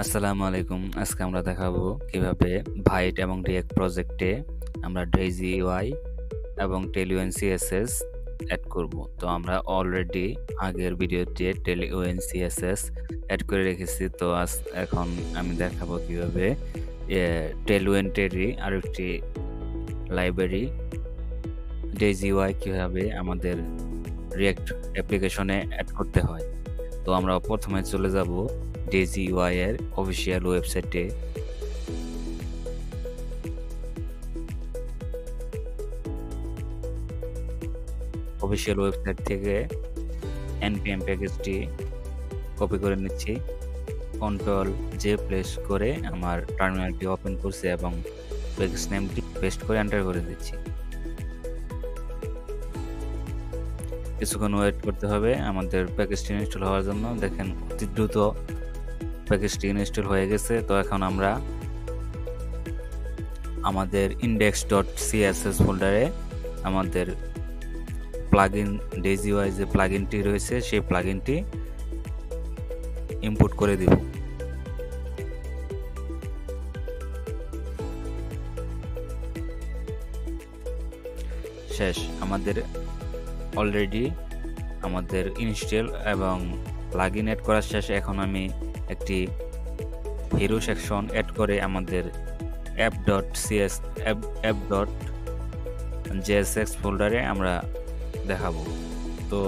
আসসালামু আলাইকুম। আজকে আমরা দেখাবো কিভাবে ভাইট এবং রিয়েক্ট প্রজেক্টে আমরা ডেইজি ইউআই এবং টেলইউএন সিএসএস এড করব। তো আমরা অলরেডি আগের ভিডিওতে টেলইউএন সিএসএস এড করে রেখেছি। তো এখন আমি দেখাবো কিভাবে টেলইউএনটেরই আরেকটি লাইব্রেরি ডেইজি ইউআই কিভাবে আমাদের রিয়েক্ট অ্যাপ্লিকেশনে এড করতে হয়। তো আমরা প্রথমে চলে যাব ডেইজি ইউআই এর অফিসিয়াল ওয়েবসাইটে। অফিসিয়াল ওয়েবসাইট থেকে npm প্যাকেজটি কপি করে নিচ্ছি। কন্ট্রোল জে প্রেস করে আমার টার্মিনালটি ওপেন করছি এবং প্যাকেজ নেমটি পেস্ট করে এন্টার করে দিচ্ছি। কিছুক্ষণ ওয়েট করতে হবে আমাদের প্যাকেজটি ইনস্টল হওয়ার জন্য। দেখেন অতি দ্রুত প্যাকেজটি ইনস্টল হয়ে গেছে। তো এখন আমরা আমাদের index.css ফোল্ডারে আমাদের প্লাগইন ডেইজি ইউআই যে প্লাগইনটি রয়েছে সেই প্লাগইনটি ইম্পোর্ট করে দিব। শেষ, আমাদের অলরেডি আমাদের ইনস্টল এবং প্লাগইন এড করা শেষ। এখন আমি একটি হিরো সেকশন এড করে আমাদের app.jsx ফোল্ডারে আমরা দেখাবো। তো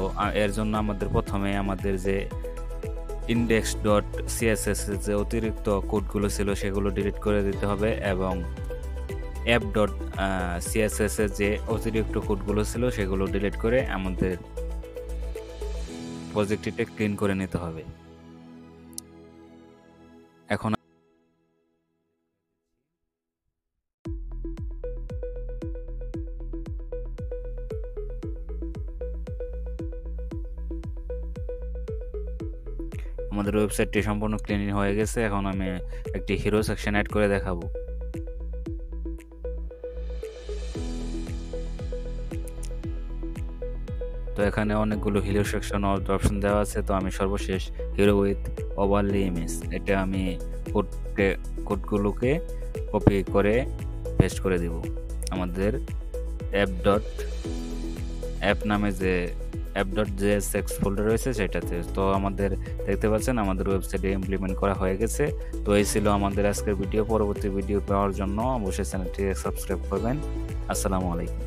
এর জন্য আমাদের প্রথমে আমাদের যে index.css যে অতিরিক্ত কোডগুলো ছিল সেগুলো ডিলিট করে দিতে হবে এবং app.css এর যে অতিরিক্ত কোডগুলো ছিল সেগুলো ডিলিট করে আমাদের প্রজেক্টটিতে ক্লিন করে নিতে হবে। এখন আমাদের ওয়েবসাইটটি সম্পূর্ণ ক্লিন হয়ে গেছে। এখন আমি একটি হিরো সেকশন অ্যাড করে দেখাবো। তো এখানে অনেকগুলো হিরো সেকশন অপশন দেওয়া আছে। তো আমি সর্বশেষ হিরো উইথ ওভারলি ইমেজ এটা আমি কোডগুলোকে কপি করে পেস্ট করে দিব আমাদের অ্যাপ নামে যে app.jsx ফোল্ডার রয়েছে সেটাতে। তো আমাদের দেখতে পাচ্ছেন আমাদের ওয়েবসাইটে ইমপ্লিমেন্ট করা হয়ে গেছে। তো এই ছিল আমাদের আজকের ভিডিও। পরবর্তী ভিডিও পাওয়ার জন্য অবশ্যই চ্যানেলটি সাবস্ক্রাইব করবেন। আসসালামু আলাইকুম।